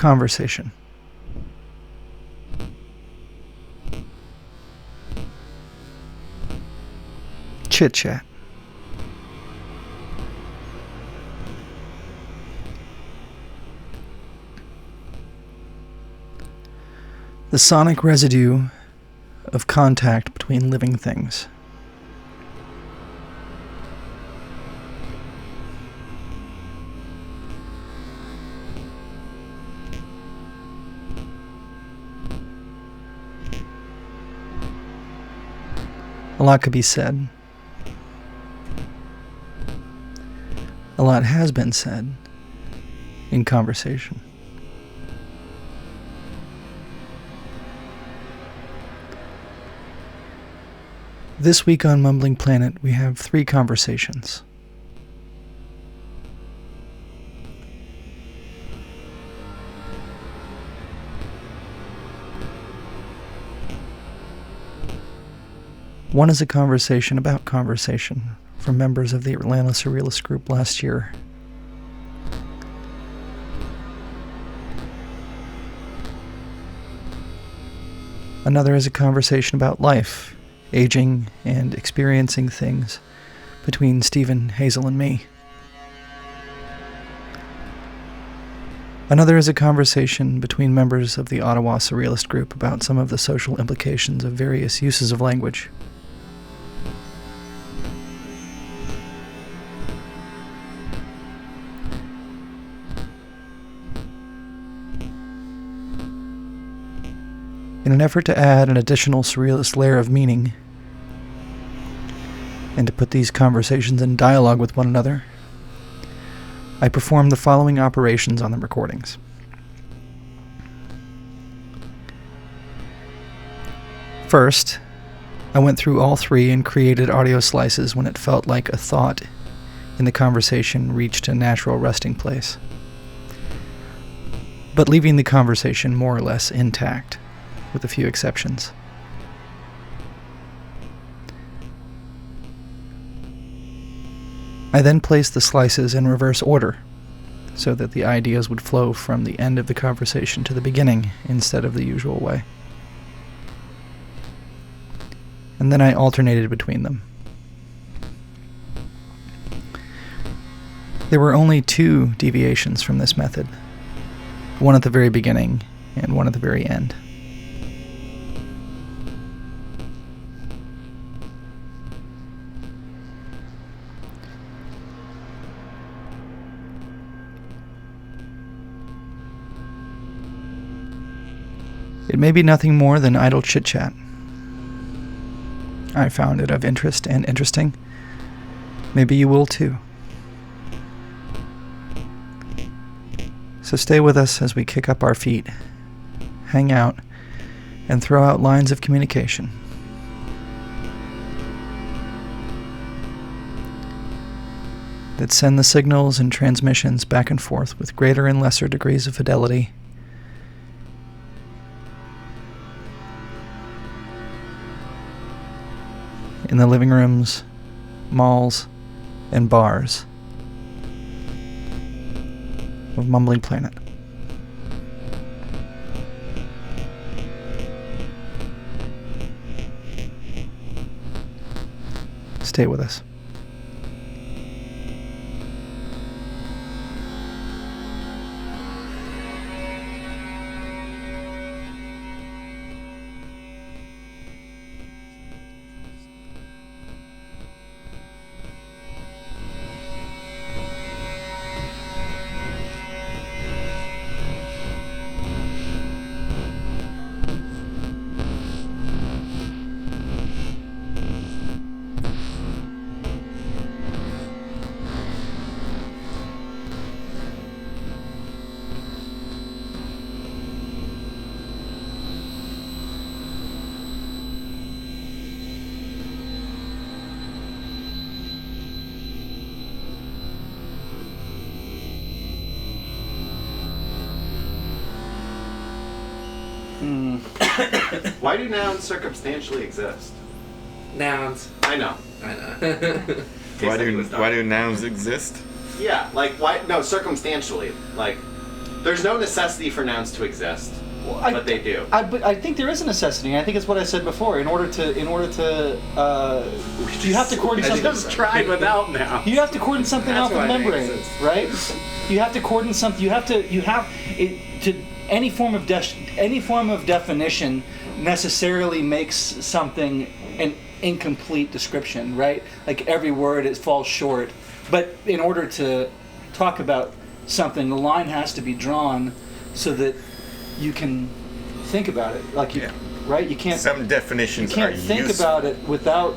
Conversation. Chit-Chat. The sonic residue of contact between living things. A lot could be said. A lot has been said in conversation. This week on Mumbling Planet, we have 3 conversations. One is a conversation about conversation from members of the Atlanta Surrealist group last year. Another is a conversation about life, aging, and experiencing things between Stephen, Hazel, and me. Another is a conversation between members of the Ottawa Surrealist group about some of the social implications of various uses of language. In an effort to add an additional surrealist layer of meaning, and to put these conversations in dialogue with one another, I performed the following operations on the recordings. First, I went through all 3 and created audio slices when it felt like a thought in the conversation reached a natural resting place, but leaving the conversation more or less intact, with a few exceptions. I then placed the slices in reverse order, so that the ideas would flow from the end of the conversation to the beginning instead of the usual way. And then I alternated between them. There were only 2 deviations from this method, one at the very beginning and one at the very end. It may be nothing more than idle chit-chat. I found it of interest and interesting. Maybe you will too. So stay with us as we kick up our feet, hang out, and throw out lines of communication. That send the signals and transmissions back and forth with greater and lesser degrees of fidelity. In the living rooms, malls, and bars of Mumbling Planet. Stay with us. Why do nouns circumstantially exist? Nouns. I know. Why do nouns exist? Yeah, like why? No, circumstantially. Like, There's no necessity for nouns to exist, but they do. But I think there is a necessity. I think it's what I said before. In order to, you have to coordinate something. Just tried without nouns. You have to coordinate something That's off the why I think membrane, it's- right? You have to coordinate something. You have to any form of definition necessarily makes something an incomplete description, right? Like every word falls short. But in order to talk about something, the line has to be drawn so that you can think about it. Like right? You can't. Some definitions You can't are think useful. about it without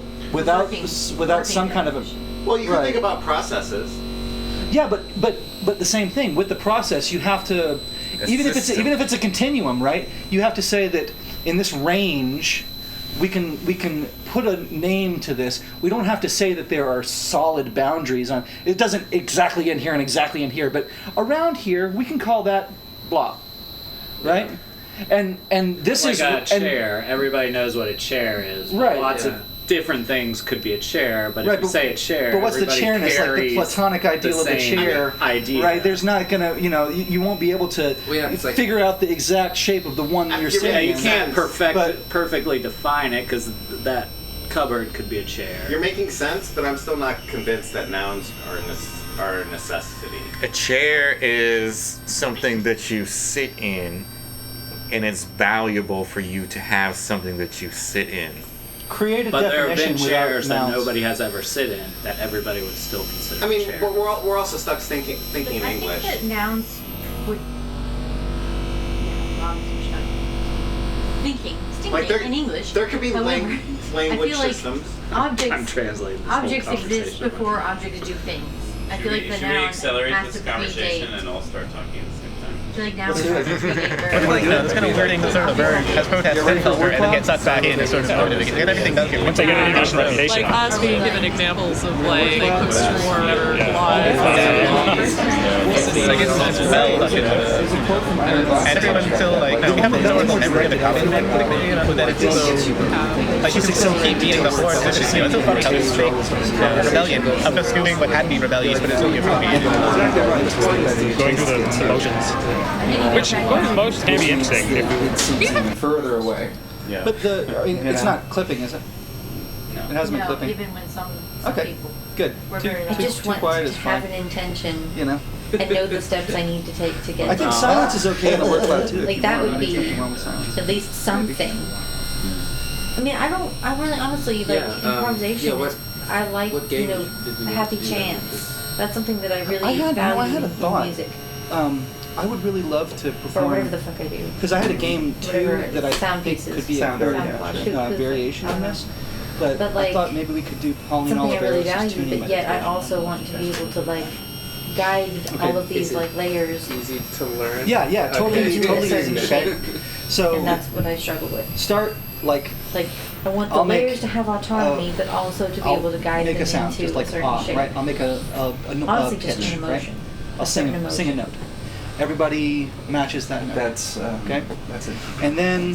some kind of a. Well, you can Right. think about processes. Yeah, but the same thing with the process. You have to, even if it's a continuum, right? You have to say that in this range, we can put a name to this. We don't have to say that there are solid boundaries on. It doesn't exactly in here and exactly in here, but around here we can call that blah, right? And this Like is a chair. Everybody knows what a chair is. Right. Lots of different things could be a chair, but Right, if you say a chair, but what's the everybody chairness? Like the carries platonic ideal of the same chair, idea. right? There's not gonna, you won't be able to it's like- figure out the exact shape of the one that you're You're sitting Yeah, you in. can't But- perfectly define it because that cupboard could be a chair. You're making sense, but I'm still not convinced that nouns are a necessity. A chair is something that you sit in, and it's valuable for you to have something that you sit in. Create a But there have definition been without chairs that nouns. nobody has ever sit in that everybody would still consider I mean, a chair. we're also stuck thinking But in I English. think that nouns would. Yeah, wrong thinking Like there, in English. there could be However, language I feel like systems. I'm objects translating this whole objects exist conversation. before objects do things. I feel like the Should we noun accelerate has this to conversation predate. and all start talking at the same time? I feel like nouns Let's do it. has to predate It's kind of weirding the sort of as protest filter and then get sucked back in and sort of started again. And everything does get Once I get an initial reputation Like on us being given examples of like post-war lives. I guess it's well and everyone still like we have the historical memory of the government, that it's so like you can still keep beating the horse. It's just, it's so funny how this fake rebellion of just doing what had been rebellious, but it's only appropriate. going through the motions. Which going through the motions can be interesting. If Further away. Yeah. But it's not clipping, is it? No. It hasn't been No, clipping. even when some Okay. people Good. were Too, very too, like, I just too want quiet to is have fine. an intention You know. and know the steps I need to take to get I think there. silence is okay in the word cloud too. Like that would be Nothing wrong with silence. at least something. I mean, I really honestly like improvisation. what- I like what game did we a happy do that chance. with? That's something that I really I had value a in thought. music I would really love to or whatever perform the fuck I do. because I had a game too Whatever that I sound think pieces. could be a Sound cool variation. variation on this. But I like, thought maybe we could do Pauline Something I really Oliveira's value, tuning but yet I meditation. also want to be able to like guide Okay. all of these Is it like layers, Easy to learn. Yeah, totally, Okay. totally Certain easy. shape. Okay. So and that's what I struggle with. start like Like I want the I'll make- layers to have autonomy, but also to be I'll able to guide make them a sound into just like a certain ah, shape. right? I'll make a Honestly, pitch, just an right? emotion. I'll A sing certain sing a emotion. note. Everybody matches that note. That's Okay. That's it. And then,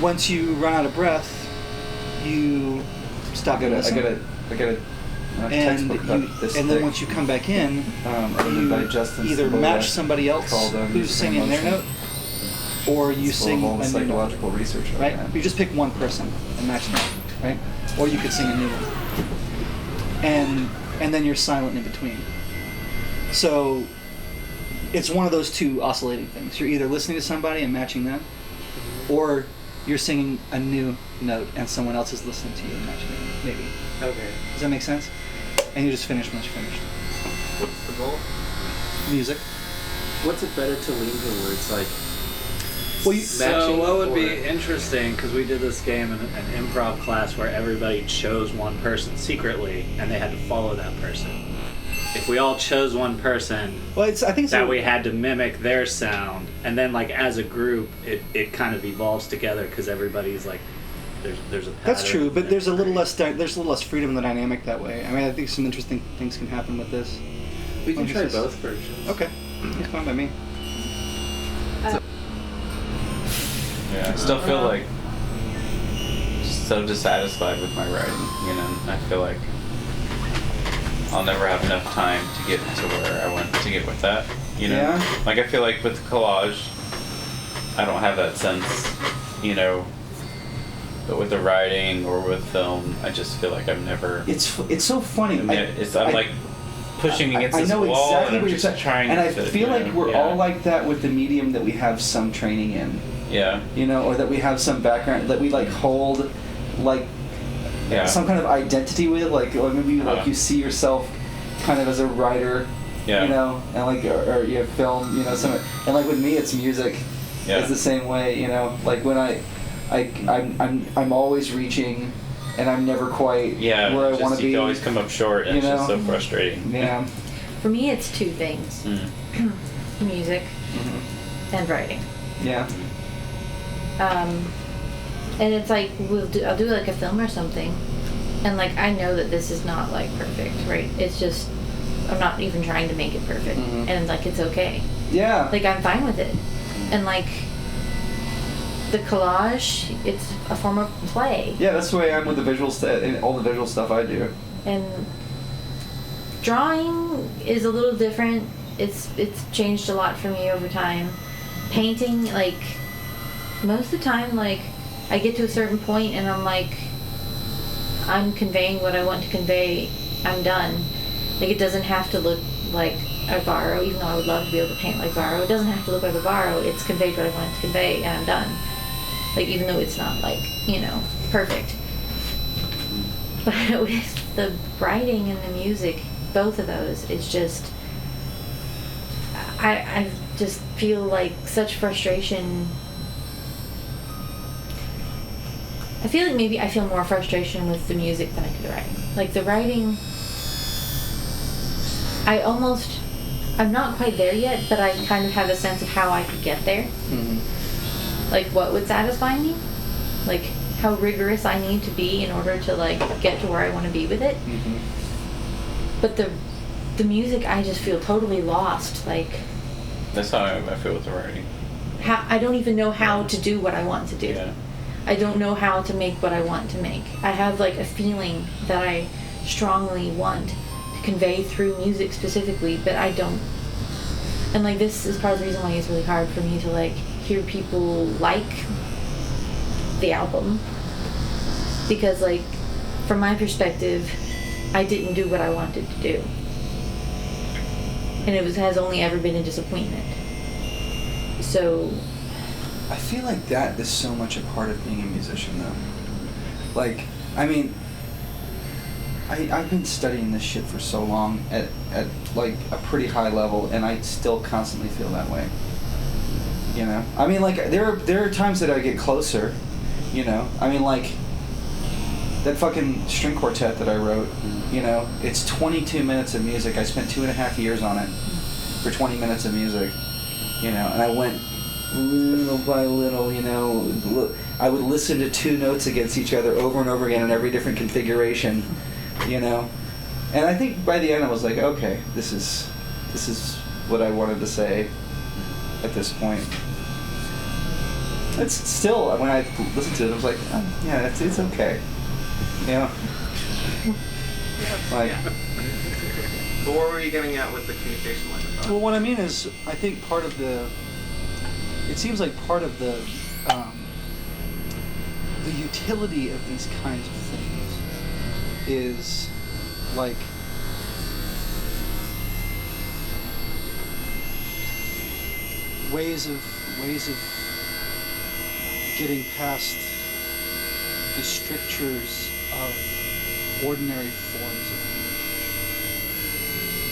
once you run out of breath, you stop I and listen. got a and textbook about this and then thick. once you come back in, written by Justin you either Simola, match somebody else called, who's Music singing and their Emotion. note, or you It's full of sing all the a new note. psychological research on Right? that. You just pick one person and match them, right? Or you could sing a new one. And then you're silent in between. So it's one of those two oscillating things. You're either listening to somebody and matching them, or you're singing a new note and someone else is listening to you and matching it. Maybe. Okay. Does that make sense? And you just finish once you're finished. What's the goal? Music. What's it better to lean to where it's like Well, you, So matching what would or- be interesting, because we did this game in an improv class where everybody chose one person secretly and they had to follow that person. If we all chose one person well, I think it's that we had to mimic their sound, and then like as a group it kind of evolves together because everybody's like there's a pattern. That's true, but there's a little less freedom in the dynamic that way. I mean, I think some interesting things can happen with this. We can What try is this? both versions. Okay, it's fine by me. Yeah, I still feel like so dissatisfied with my writing, you know. I feel like I'll never have enough time to get to where I want to get with that. You know, Yeah. like I feel like with collage, I don't have that sense. You know, but with the writing or with film, I just feel like I'm never. It's so funny. I'm like pushing against this I know wall, exactly and what I'm you're just saying, trying and I to, feel you like know, we're yeah. all like that with the medium that we have some training in. Yeah. You know, or that we have some background that we like hold, like Yeah. some kind of identity with, like, or maybe like you see yourself kind of as a writer. Yeah. You know, and like or you have film. You know, some and like with me, it's music. Yeah. It's the same way. You know, like when I'm always reaching. And I'm never quite where I want to be. You always come up short, and you it's know? just so frustrating. Yeah. For me, it's two things: music and writing. Yeah. And it's like I'll do like a film or something, and like I know that this is not like perfect, right? It's just I'm not even trying to make it perfect, and like it's okay. Yeah. Like I'm fine with it, and like the collage, it's a form of play. Yeah, that's the way I'm with the visual and all the visual stuff I do. And drawing is a little different. It's changed a lot for me over time. Painting, like most of the time, like I get to a certain point and I'm like, I'm conveying what I want to convey. I'm done. Like it doesn't have to look like Alvaro, even though I would love to be able to paint like Alvaro. It doesn't have to look like Alvaro. It's conveyed what I want it to convey, and I'm done. Like even though it's not like, you know, perfect. But with the writing and the music, both of those, it's just I just feel like such frustration. I feel like maybe I feel more frustration with the music than I do the writing. Like the writing, I'm not quite there yet, but I kind of have a sense of how I could get there. Like what would satisfy me, like how rigorous I need to be in order to like get to where I want to be with it. But the music, I just feel totally lost. Like that's how I feel with the writing. I don't even know how to do what I want to do. Yeah. I don't know how to make what I want to make. I have like a feeling that I strongly want to convey through music specifically, but I don't. And like this is part of the reason why it's really hard for me to like hear people like the album, because like from my perspective I didn't do what I wanted to do, and it has only ever been a disappointment. So I feel like that is so much a part of being a musician though. Like, I mean, I've been studying this shit for so long at like a pretty high level, and I still constantly feel that way. You know, I mean, like there are times that I get closer. You know, I mean, like that fucking string quartet that I wrote. You know, it's 22 minutes of music. I spent 2.5 years on it for 20 minutes of music. You know, and I went little by little. You know, I would listen to two notes against each other over and over again in every different configuration. You know, and I think by the end I was like, okay, this is what I wanted to say at this point. It's still, when I listened to it, I was like, oh, yeah, it's okay. You know, like. But what were you getting at with the communication line? Well, what I mean is, I think part of it seems like part of the utility of these kinds of things is like ways of getting past the strictures of ordinary forms of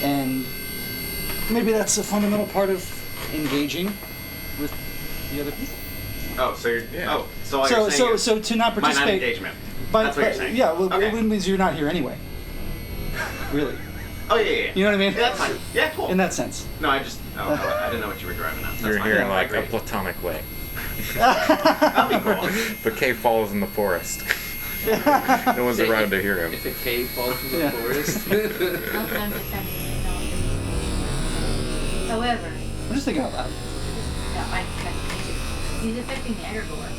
communication. And maybe that's a fundamental part of engaging with the other people. Oh, so you're so all you're saying is so to not participate. by non-engagement. That's what you're saying. Yeah, well, okay. it means you're not here anyway. Really. Oh yeah. You know what I mean? Yeah, that's fine. Yeah, cool. In that sense. No, I didn't know what you were driving at. That's You're fine. here in I like agree. a platonic way. That'd be cool. The cave falls in the forest. No one's around to hear him. If a cave falls from the forest. However, I'm just thinking out loud. no, he's affecting the airborne.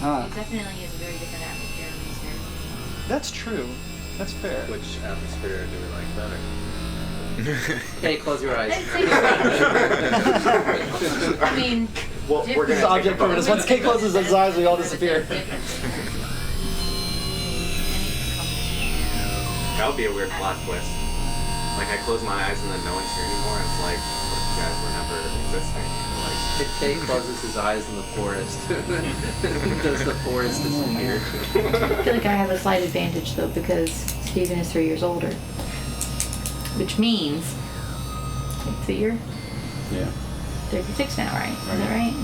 Ah. It definitely is a very different atmosphere in these areas. That's true. That's fair. Which atmosphere do we like better? Hey, close your eyes. I mean, Well, we're This is gonna object permanence. Once Kate closes his eyes, we all disappear. That would be a weird plot twist. Like I close my eyes and then no one's here anymore. And it's like, what if you guys were never existing? Like, If Kate closes his eyes in the forest, does the forest disappear? I feel like I have a slight advantage though because Steven is 3 years older, which means so you're Yeah. 36 now, right? Is that right?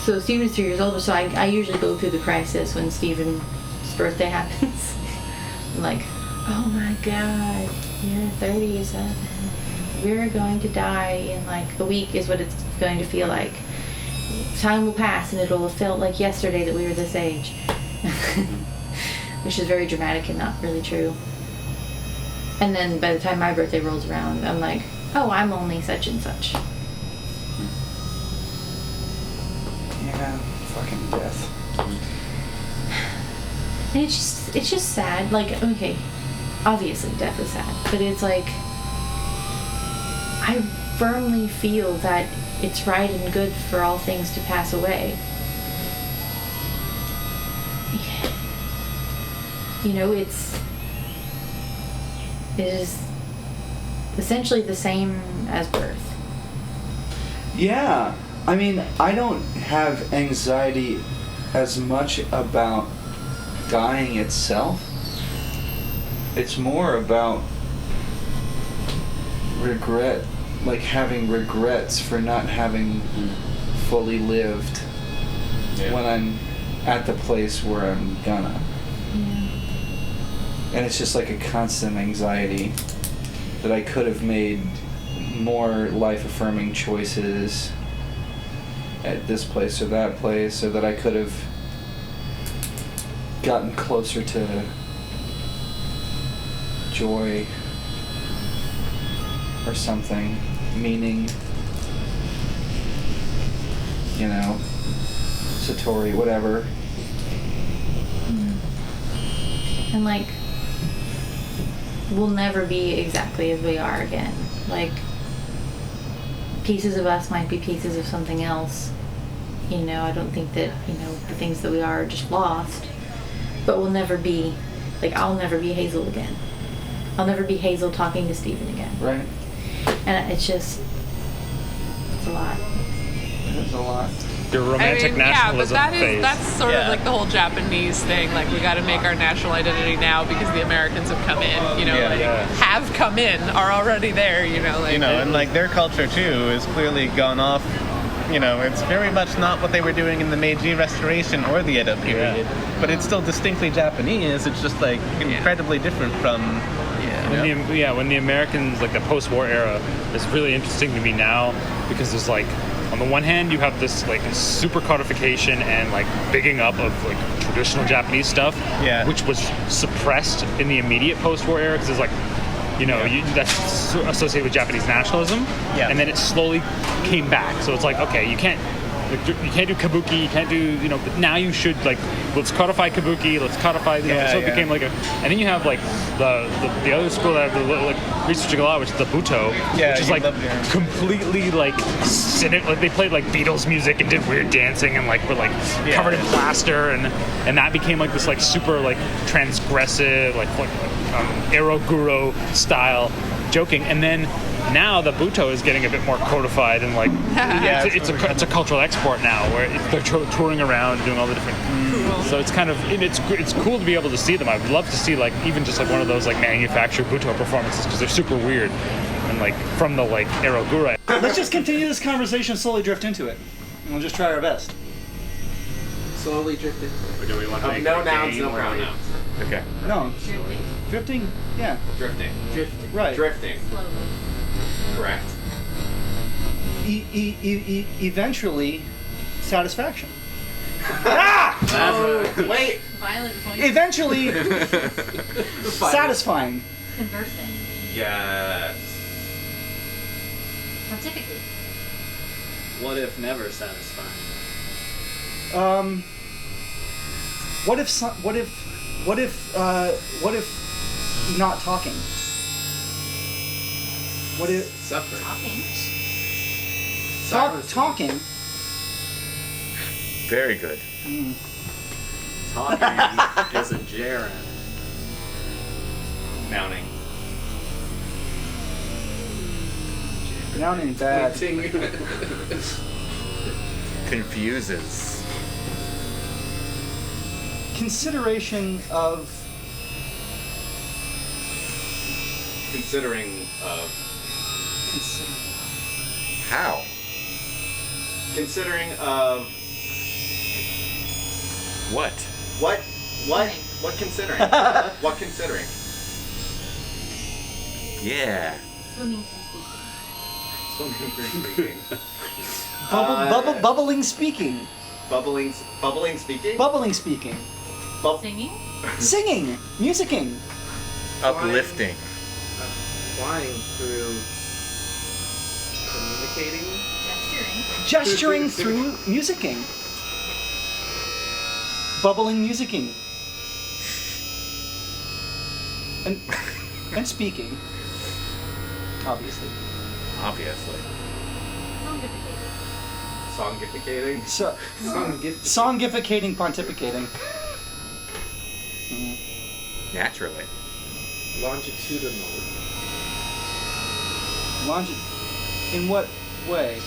So Steven's 3 years older, so I usually go through the crisis when Steven's birthday happens. I'm like, oh my god, you're 37. We're going to die in like a week is what it's going to feel like. Time will pass and it'll have felt like yesterday that we were this age. Which is very dramatic and not really true. And then by the time my birthday rolls around, I'm like, oh, I'm only such and such. Yeah, fucking death. And it's just sad. Like, okay, obviously death is sad, but it's like I firmly feel that it's right and good for all things to pass away. You know, it is essentially the same as birth. Yeah, I mean, I don't have anxiety as much about dying itself. It's more about regret, like having regrets for not having fully lived when I'm at the place where I'm gonna. Yeah. And it's just like a constant anxiety that I could have made more life-affirming choices at this place or that place, or that I could have gotten closer to joy or something, meaning, you know, Satori, whatever. And like, we'll never be exactly as we are again. Like, pieces of us might be pieces of something else. You know, I don't think that, you know, the things that we are just lost. But we'll never be, like, I'll never be Hazel again. I'll never be Hazel talking to Steven again. Right. And it's just, it's a lot. It is a lot. Your romantic nationalism yeah, but phase. that's sort of like the whole Japanese thing. Like, we got to make our national identity now because the Americans have come in. You know, have come in, are already there. You know, like and like their culture too is clearly gone off. You know, it's very much not what they were doing in the Meiji Restoration or the Edo period, but it's still distinctly Japanese. It's just like incredibly different from. When the Americans, like the post-war era, is really interesting to me now because there's like, on the one hand, you have this like super codification and like bigging up of like traditional Japanese stuff, which was suppressed in the immediate post-war era because it's like, you know, that's associated with Japanese nationalism, and then it slowly came back. So it's like, okay, you can't do kabuki, you can't do, you know, but now you should, like, let's codify kabuki, let's codify, you know, so it became like a, and then you have like the other school that I've been like researching a lot, which is the Buto, which is like completely like like they played like Beatles music and did weird dancing and like were like covered in plaster, and that became like this like super like transgressive like eroguro style joking, and then now the Buto is getting a bit more codified and like it's a cultural export now where they're touring around and doing all the different so it's kind of it's cool to be able to see them. I would love to see like even just like one of those like manufactured Buto performances because they're super weird and like from the like eroguro. Let's just continue this conversation, slowly drift into it, and we'll just try our best. Slowly drift into it. Or do we want to make no it a nouns, game no or pronouns. Okay. No. Drifting? Yeah. Drifting. Right. Drifting. Correct. Eventually, satisfaction. Wait. Violent point. Eventually, satisfying. Conversing. Yes. Pontificate. What if never satisfying? What if What if not talking? What if Suffering. talking? Very good. Talking is a gerund. Nouning. Nouning bad. Confuses. Consideration of Considering of. How? Considering of. What? What considering? What considering? Yeah. Swimming and speaking. bubbling speaking. Bubbling speaking? Bubbling speaking. Singing? Singing. Musicking. Uplifting. Flying through communicating. Gesturing through musicking. Bubbling musicking. And speaking. Obviously. Songificating. Songificating, pontificating. Naturally. Longitudinal. In what way?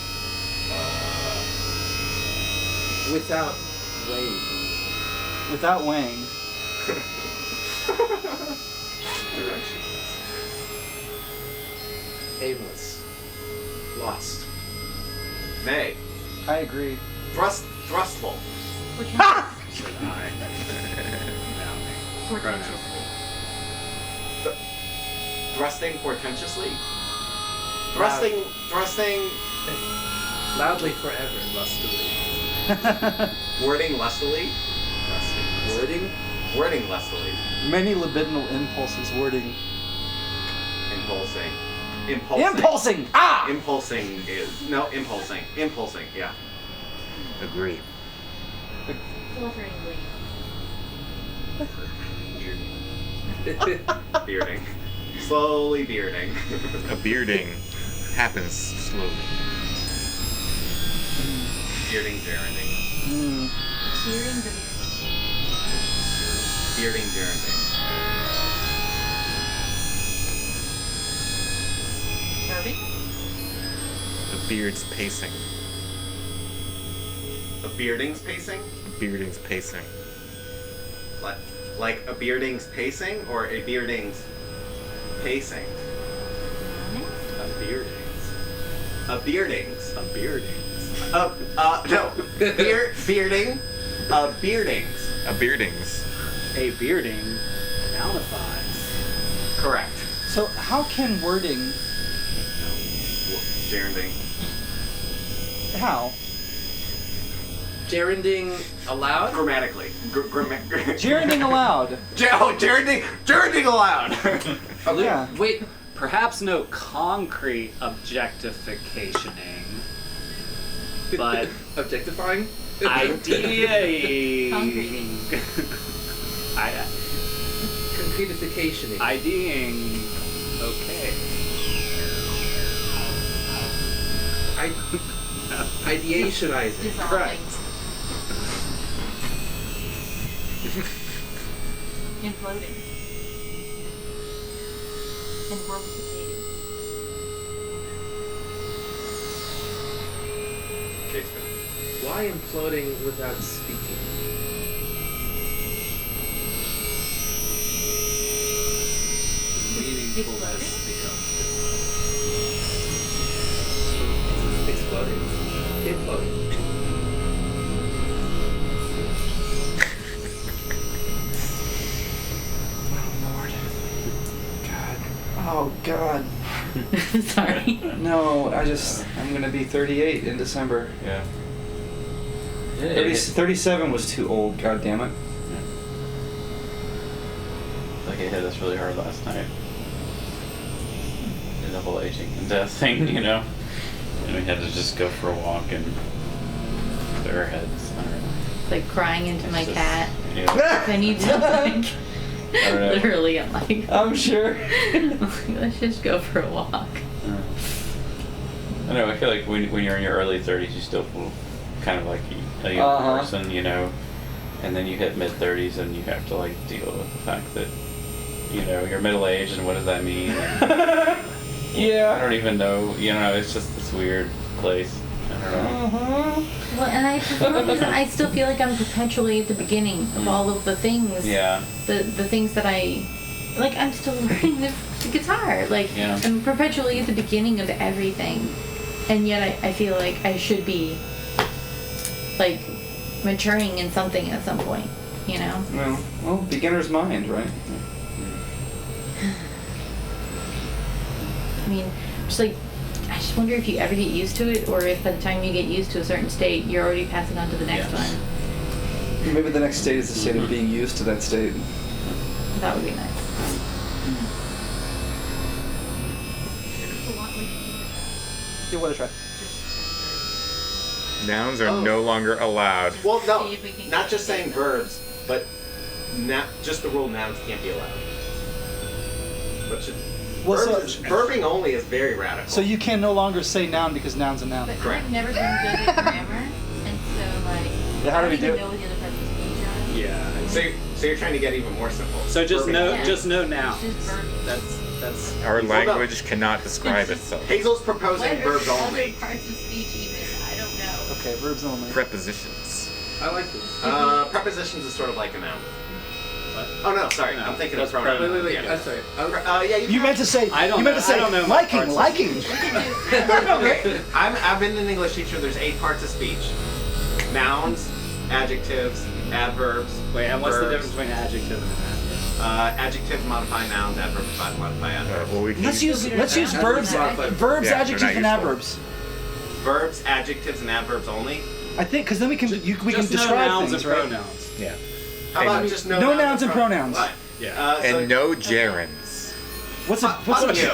Without weighing. Without weighing. Directions. Aimless. Lost. Nay. I agree. Thrustful. Ha! Should I? Portentously. Thrusting portentously. Thrusting. Loudly forever, lustily. Wording lustily. Wording lustily. Many libidinal impulses wording. Impulsing. Ah! Impulsing is impulsing. Yeah. Agree. Flutteringly. Bearding. Slowly bearding. A bearding happens slowly. Bearding, gerunding. Hearing the Bearding, gerunding. Irving? A beard's pacing. A bearding's pacing? Bearding's pacing. Like a bearding's pacing or a bearding's pacing? A beardings. A bearding's. A beardings. No. Bearding. A bearding's. A bearding's. A bearding nounifies. Correct. So how can wording... Gerunding. How? Gerunding allowed? Grammatically. Gerunding allowed. Gerunding allowed. Yeah. Wait, perhaps no concrete objectificationing, but Objectifying? ideating. Concretificationing. IDing. Okay. Ideationizing. dissolving. Imploding. And wormificating. Why imploding without speaking? Meaningfulness becomes Exploding. Imploding. Oh, God. Sorry. No, I'm going to be 38 in December. Yeah. 37 was too old, God damn it. Like it hit us really hard last night. The whole aging and death thing, you know? And we had to just go for a walk and clear our heads. I don't know. like crying into my Just- cat. Yeah. I need to like. I don't know. Literally, I'm like. I'm sure. Let's just go for a walk. I know. I feel like when you're in your early 30s, you still feel kind of like a young person, you know, and then you hit mid 30s and you have to like deal with the fact that you're middle aged and what does that mean? And Yeah. I don't even know. You know, it's just this weird place. I don't know. Well, and for some reason, I still feel like I'm perpetually at the beginning of all of the things. Yeah. The things that I'm still learning the guitar. Like, Yeah. I'm perpetually at the beginning of everything. And yet I feel like I should be, like, maturing in something at some point, you know? Well, beginner's mind, right? I mean, just like, I just wonder if you ever get used to it, or if by the time you get used to a certain state, you're already passing on to the next one. Maybe the next state is the state of being used to that state. That would be nice. Give it a try. Nouns are no longer allowed. Well, no, See if we can not get just saying it. verbs, but just the rule nouns can't be allowed. But verbing only is very radical. So you can no longer say noun because noun's a noun. But Correct. I've never been good at grammar, and so, like, Yeah, how I do don't we do even it? know what the other parts of speech are. Yeah. So you're trying to get even more simple. So just Verbing know, only. just know nouns. Just verbs. That's. Our Hold language cannot describe itself. Hazel's proposing What are verbs other only. parts of speech even? I don't know. Okay, verbs only. Prepositions. I like this. Prepositions is sort of like a noun. What? Oh no, sorry, No, I'm thinking that's of pronouns. Wait. Yeah. I'm sorry. Yeah, You meant to say. I don't You meant know. to say I don't know my liking, parts of liking. Okay, I've been an English teacher. There's 8 parts of speech: nouns, adjectives, adverbs. Wait, and what's the verbs. difference between adjective and adverb? Adjectives modify nouns, adverbs modify adverbs. Well, we can Let's use verbs, Yeah, they're adjectives, not and useful. adverbs. Verbs, adjectives, and adverbs only. I think because then we can we can Just know describe nouns things, and right? pronouns. Yeah. How about just no nouns and pronouns? What? Yeah. And no gerunds. What's a Fuck you.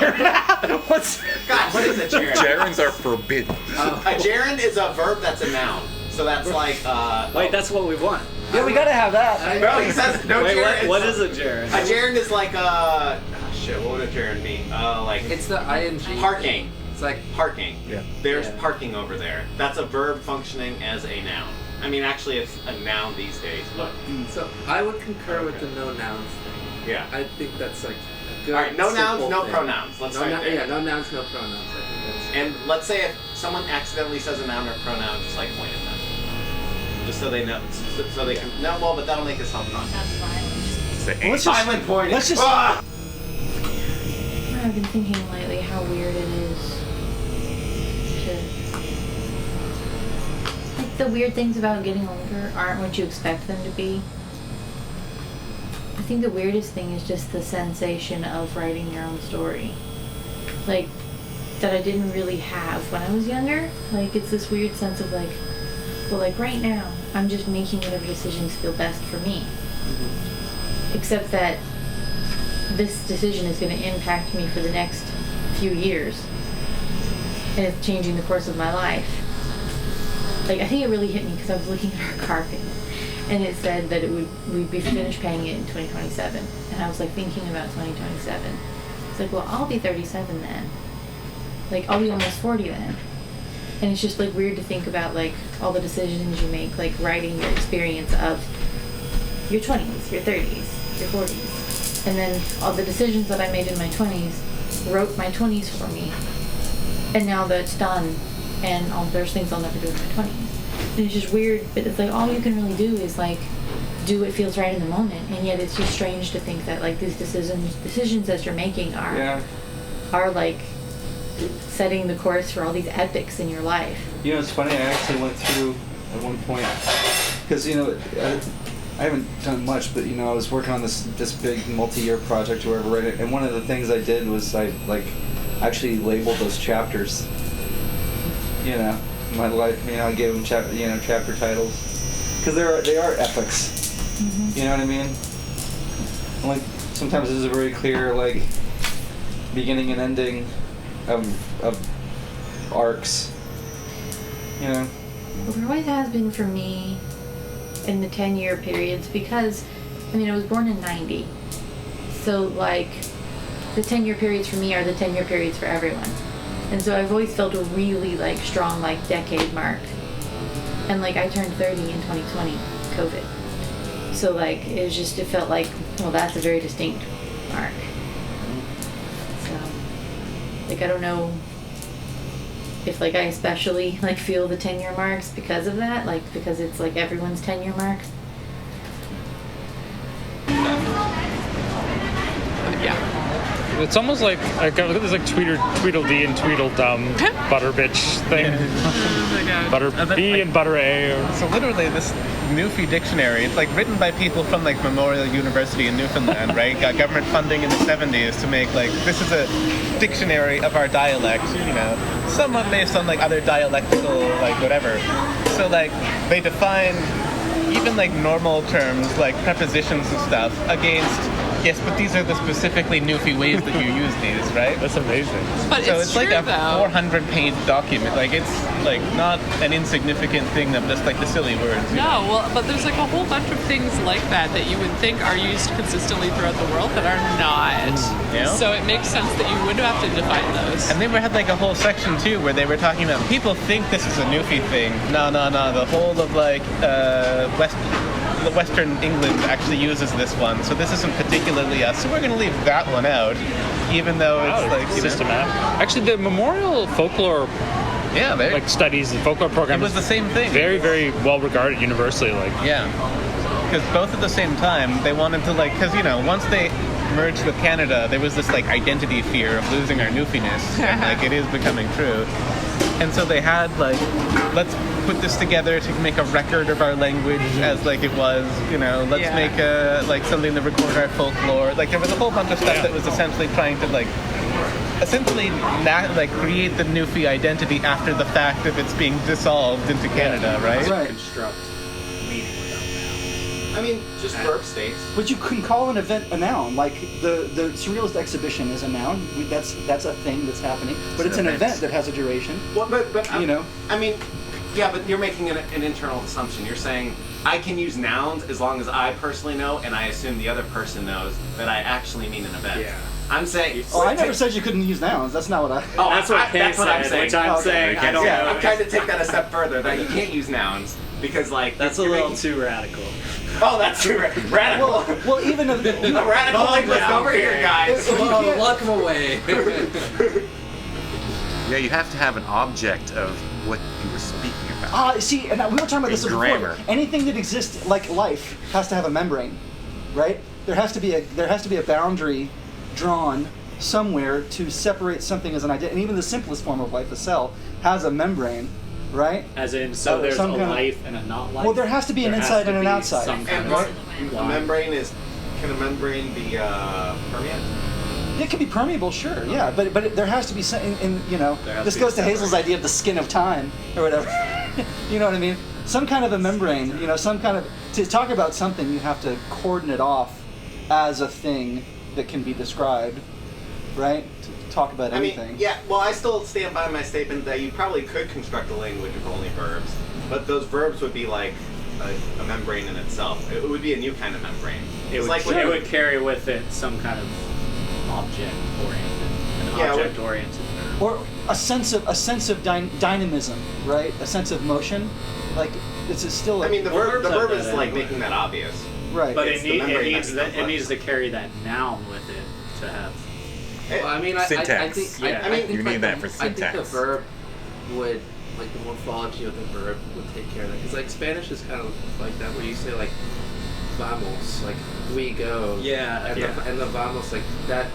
what's God, what is a gerund? Gerunds are forbidden. A gerund is a verb that's a noun. So that's like. Wait, that's what we want. yeah, we gotta have that. No, he says no Wait, gerund. what is a gerund? A gerund is like shit. What would a gerund mean? Like It's the ing. parking. It's like Parking. Yeah. There's Yeah. parking over there. That's a verb functioning as a noun. I mean, actually, it's a noun these days, but so. I would concur with the no nouns thing. yeah. I think that's like a good. All right, no nouns, simple no thing. pronouns. Let's No start there. Yeah, no nouns, no pronouns. I think that's. And let's say if someone accidentally says a noun or pronoun, just like point at them, just so they know, so they can. No, well, but that'll make us help not. That's fine. It's the Let's just- Silent pointing. let's just- Ah! I've been thinking lately how weird it is to. Like, the weird things about getting older aren't what you expect them to be. I think the weirdest thing is just the sensation of writing your own story. Like, that I didn't really have when I was younger. Like, it's this weird sense of like, well, like right now, I'm just making whatever decisions feel best for me. Except that this decision is going to impact me for the next few years. And it's changing the course of my life. Like, I think it really hit me because I was looking at our carpet. And it said that we'd be finished paying it in 2027. And I was like thinking about 2027. It's like, well, I'll be 37 then. Like, I'll be almost 40 then. And it's just like weird to think about like all the decisions you make, like writing your experience of your 20s, your 30s, your 40s. And then all the decisions that I made in my 20s wrote my 20s for me. And now that's done. And there's things I'll never do in my 20s. And it's just weird, but it's like all you can really do is like do what feels right in the moment. And yet it's just strange to think that like these decisions that you're making are like setting the course for all these epics in your life. You know, it's funny. I actually went through at one point because I haven't done much, but I was working on this big multi-year project or whatever, right? And one of the things I did was I like actually labeled those chapters. My life. I gave them chapter titles because they are epics. Mm-hmm. You know what I mean? And, like sometimes there's a very clear like beginning and ending of arcs. Well, there always has been for me in the 10-year periods because, I mean, I was born in 90. So, like, the 10-year periods for me are the 10-year periods for everyone. And so I've always felt a really, like, strong, like, decade mark. And, like, I turned 30 in 2020, COVID. So, like, it felt like, well, that's a very distinct mark. So, like, I don't know if, like, I especially, like, feel the 10-year marks because of that, like, because it's, like, everyone's 10-year mark. Yeah. It's almost like there's like Tweedledee and Tweedledum butter bitch thing. Butter B and butter A. So literally this Newfie dictionary, it's like written by people from like Memorial University in Newfoundland, right? Got government funding in the 70s to make like, this is a dictionary of our dialect, you know, somewhat based on like other dialectical, like whatever. So like they define even like normal terms like prepositions and stuff against, yes, but these are the specifically Newfie ways that you use these, right? That's amazing. But so it's it's like true, a 400-page document. Like it's like not an insignificant thing of just like the silly words. You know? well, but there's like a whole bunch of things like that you would think are used consistently throughout the world that are not. Yeah. So it makes sense that you would have to define those. And they had like a whole section too where they were talking about people think this is a Newfie thing. No. The whole of like the Western England actually uses this one, so this isn't particularly us. So we're going to leave that one out, even though it's like systematic. Actually, the Memorial Folklore, like studies, the folklore program, it was the same thing. Very, very well regarded universally. Like because both at the same time they wanted to like, because you know once they merged with Canada, there was this like identity fear of losing our Newfiness, and like it is becoming true. And so they had like, let's put this together to make a record of our language as like it was, you know, let's make a like something to record our folklore. Like there was a whole bunch of stuff that was essentially trying to like create the Newfie identity after the fact of it's being dissolved into Canada, right? Right. Construct meaning without nouns. I mean, just verb states. But you can call an event a noun. Like the Surrealist exhibition is a noun. That's a thing that's happening. But it's an event that has a duration. Well, but you know. I mean, yeah, but you're making an internal assumption. You're saying I can use nouns as long as I personally know, and I assume the other person knows that I actually mean an event. Yeah. I'm saying. Oh, I never said you couldn't use nouns. That's not what I. Oh, That's what I'm saying. which I'm saying. I don't know. I'm trying to take that a step further. That you can't use nouns because, like, That's a little too radical. Oh, that's too radical. Well, even a radical linguist over here, guys. Lock him away. Yeah, you have to have an object of what you were speaking about. See, and we were talking about this before. Grammar. Anything that exists, like life, has to have a membrane, right? There has to be a boundary drawn somewhere to separate something as an idea. And even the simplest form of life, a cell, has a membrane, right? As in, so there's a life and a not life. Well, there has to be an inside and an outside. And a membrane can a membrane be permeant? It can be permeable, sure, yeah, but there has to be some, you know, this goes to Hazel's idea of the skin of time, or whatever. You know what I mean? Some kind of a membrane, you know, to talk about something, you have to cordon it off as a thing that can be described, right? To talk about anything. I mean, yeah, well, I still stand by my statement that you probably could construct a language of only verbs, but those verbs would be like a membrane in itself. It would be a new kind of membrane. It would carry with it some kind of object-oriented, or a sense of dynamism, right? A sense of motion, like it's still. I mean, the verb is like making that obvious, right? But it needs to carry that noun with it to have. Well, I mean, syntax. I think you need that for syntax. I think the verb would, like the morphology of the verb would take care of that. Because like Spanish is kind of like that, where you say like vamos, like we go. Yeah. And the vamos, like that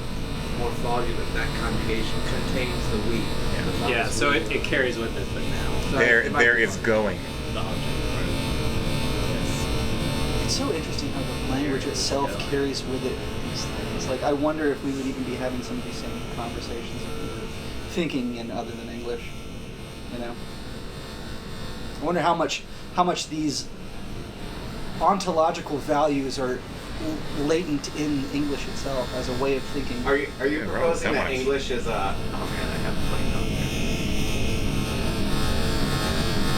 morphology, that conjugation contains the we. Yeah, so it carries with it, but now. So there is going. The object. It's so interesting how the language itself carries with it these things. Like, I wonder if we would even be having some of these same conversations if we were thinking in other than English. You know? I wonder how much these ontological values are latent in English itself as a way of thinking. Are you proposing that English is a? Oh man, I have a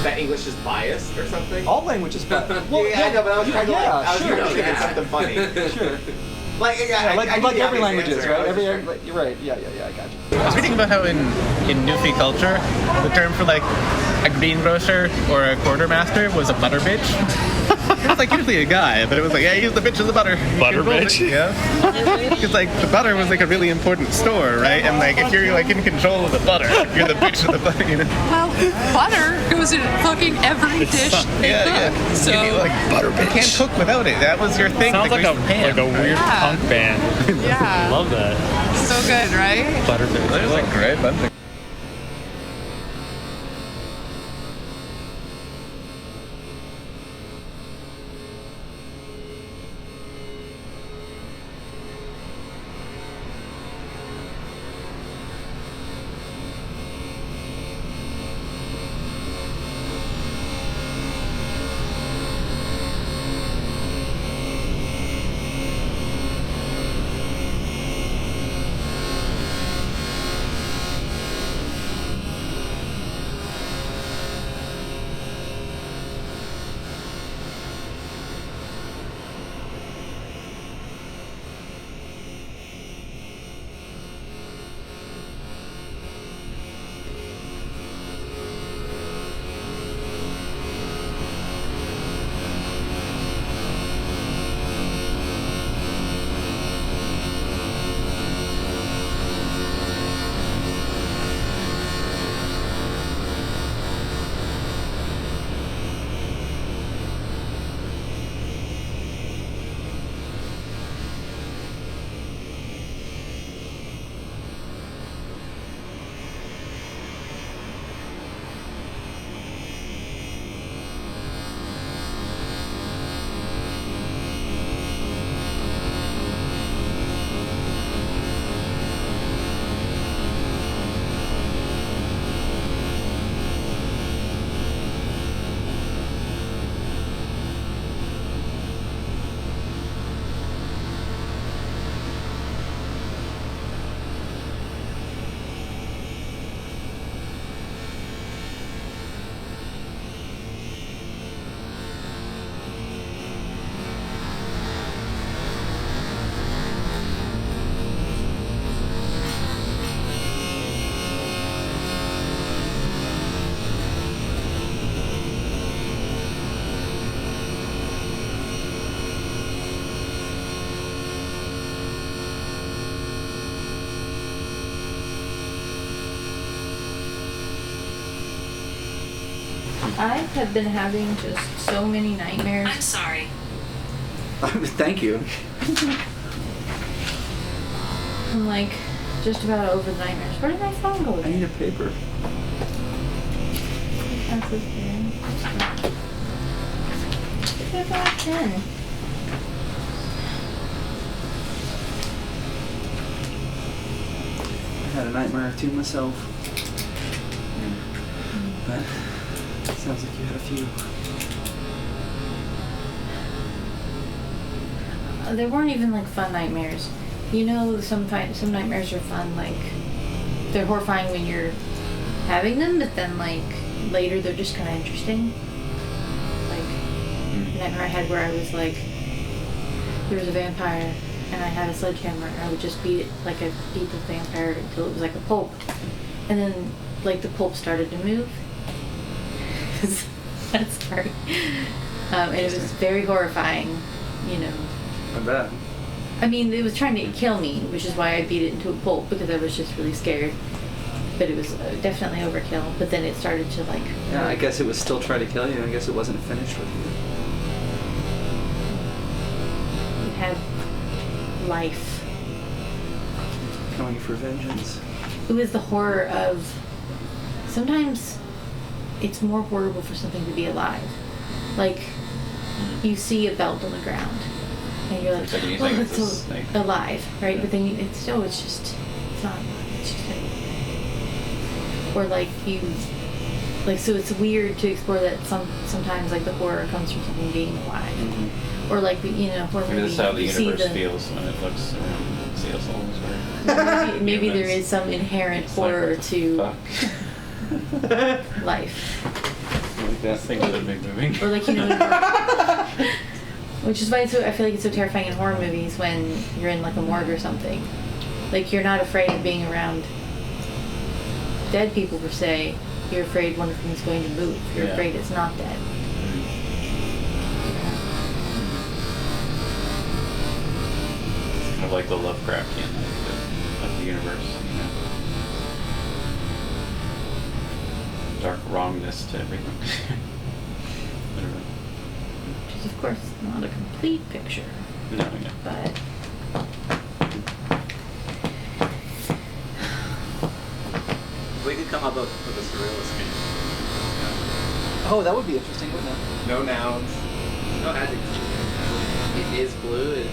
that English is biased or something? All language is biased. Yeah, I know, but I was trying to think of sure. something funny. Sure. Like, yeah, Like I every the language is, answer. right? I was just Every, trying- you're right. Yeah, I got you. I was reading about how in Newfie culture, the term for like a greengrocer or a quartermaster was a butter bitch. It was like usually a guy, but it was like, yeah, he's the bitch of the butter. Butter bitch? Yeah. Because like the butter was like a really important store, right? And like if you're like in control of the butter, you're the bitch of the butter, you know? Well, butter goes in fucking every dish they Yeah, cook. yeah. So You'd be like butter bitch. You can't cook without it. That was your thing. Sounds like a weird Yeah. punk band. yeah, Love that. so good, right? Butterfish. It was like great bunch. I have been having just so many nightmares. I'm sorry. Thank you. I'm like just about over the nightmares. Where did my phone go? I need a paper. That's his pen. Get that pen. I had a nightmare or two myself. But it sounds like you had a few. They weren't even like fun nightmares. You know, some nightmares are fun. Like they're horrifying when you're having them, but then like later they're just kind of interesting. Like the nightmare I had where I was like, there was a vampire and I had a sledgehammer and I would just beat it like I beat the vampire until it was like a pulp, and then like the pulp started to move. That's scary. And it was very horrifying, you know. I bet. I mean, it was trying to kill me, which is why I beat it into a pulp, because I was just really scared. But it was definitely overkill. But then it started to like. Yeah, I guess it was still trying to kill you. I guess it wasn't finished with you. It had life. Coming for vengeance. It was the horror of. Sometimes it's more horrible for something to be alive. Like, you see a belt on the ground, and you're like, For a second you oh, think it's a it's snake. alive, right? But then it's not alive. It's just or like you, like, so it's weird to explore that sometimes like the horror comes from something being alive. Mm-hmm. Or like, you know, horror Maybe movie, that's how the you see universe the, feels when it looks around and sees souls. maybe there is some inherent It's like, horror what the to fuck? life. Best thing with a big movie. Or like, you know, which is why I feel like it's so terrifying in horror movies when you're in like a morgue or something. Like, you're not afraid of being around dead people per se. You're afraid one of them is going to move. You're afraid it's not dead. It's kind of like the Lovecraftian of the universe, you know. Dark wrongness to everything. Which is, of course, not a complete picture. No, yeah. But We could come up with a surrealist game. Oh, that would be interesting, wouldn't it? No nouns. No adjectives. It is blue.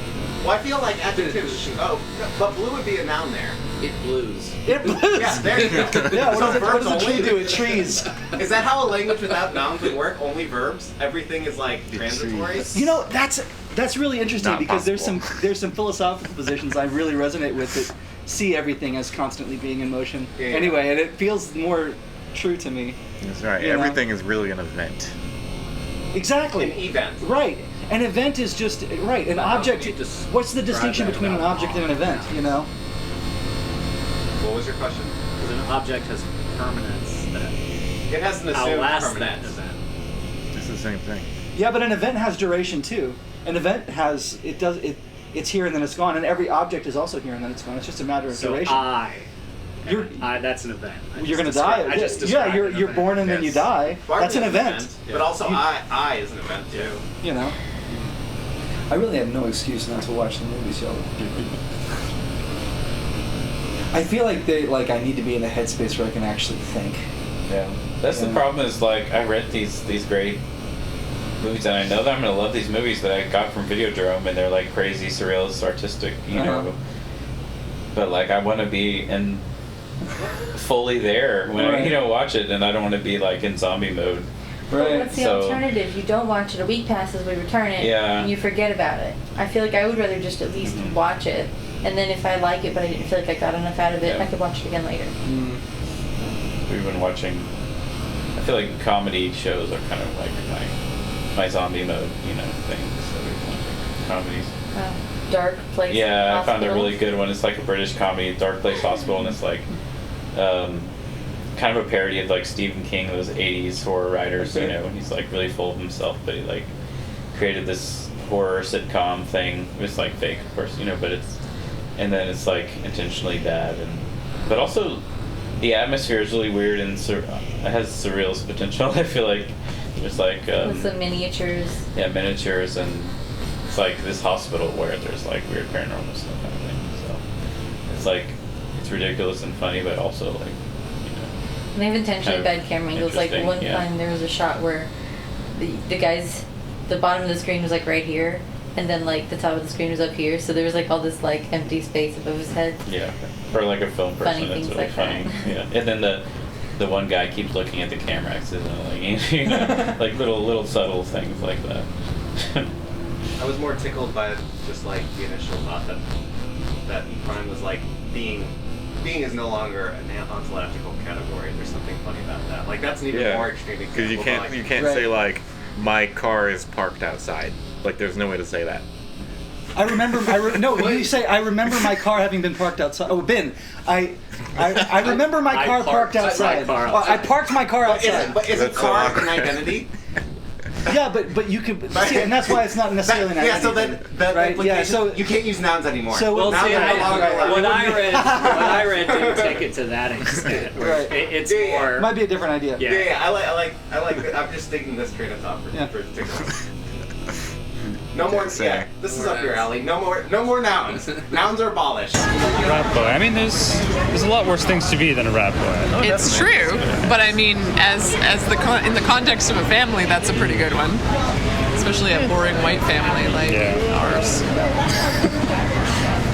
Well, I feel like adjectives. Oh, but blue would be a noun there. It blues. It blues. Yeah, there you go. Yeah, So what verbs does a tree only? do? It trees. Is that how a language without nouns would work? Only verbs? Everything is like transitory? You know, that's really interesting Not because possible. there's some philosophical positions I really resonate with that see everything as constantly being in motion. Yeah. Anyway, and it feels more true to me. That's right. You know? Everything is really an event. Exactly. An event. Right. An event is just right. An object. What's the distinction between an object and an event? You know. What was your question? Because an object has permanence that It has an assumed outlasts that permanence. event. It's the same thing. Yeah, but an event has duration too. An event has it's here and then it's gone, and every object is also here and then it's gone. It's just a matter of So duration. that's an event. You're gonna die. Yeah, you're born and then you die. Barbie That's an is event. But also I is an event too. You know. I really have no excuse not to watch the movies, y'all. I feel like I need to be in a headspace where I can actually think. Yeah, that's the problem. Is like I rent these great movies, and I know that I'm gonna love these movies that I got from Videodrome, and they're like crazy, surrealist, artistic, you know. But like I want to be in fully there when I watch it, and I don't want to be like in zombie mode. Right. What's the alternative? You don't watch it, a week passes, we return it, and you forget about it. I feel like I would rather just at least watch it, and then if I like it but I didn't feel like I got enough out of it, I could watch it again later. We've been watching. I feel like comedy shows are kind of like my zombie mode, things. So we've been watching comedies. Dark Place. Yeah, I found a Hospital. really good one. It's like a British comedy, Dark Place Hospital, and it's like kind of a parody of like Stephen King, those 80s horror writers, he's like really full of himself, but he like created this horror sitcom thing. It's like fake, of course, but and then it's like intentionally bad, but also the atmosphere is really weird and it has surrealist potential. I feel like there's like with some miniatures. Yeah, miniatures, and it's like this hospital where there's like weird paranormal stuff kind of thing. So it's like it's ridiculous and funny, but also like And they have intentionally kind of bad camera angles. Like interesting, one time there was a shot where the guy's the bottom of the screen was like right here, and then like the top of the screen was up here. So there was like all this like empty space above his head. Yeah, for like a film person, Funny it's things really like funny. that. Yeah, and then the one guy keeps looking at the camera accidentally, like little subtle things like that. I was more tickled by just like the initial thought that crime was like being is no longer an ontological category. There's something funny about that. Like that's an even more extreme example. Because you can't say like my car is parked outside. Like there's no way to say that. I remember. You say I remember my car having been parked outside. Oh, I remember my car parked outside. I parked my car outside. But isn't car an identity? Yeah, but you could see, and that's why it's not necessarily an identity. Yeah, so then you can't use nouns anymore. So well, nouns see, are no longer allowed. what I read didn't take it to that extent. Where it's more. Might be a different idea. Yeah. I like. I'm just thinking this train of thought for No more. Yeah, this is up your alley. No more nouns. Nouns are abolished. Rat boy. I mean, there's a lot worse things to be than a rat boy. It's true, but I mean, in the context of a family, that's a pretty good one, especially a boring white family like ours.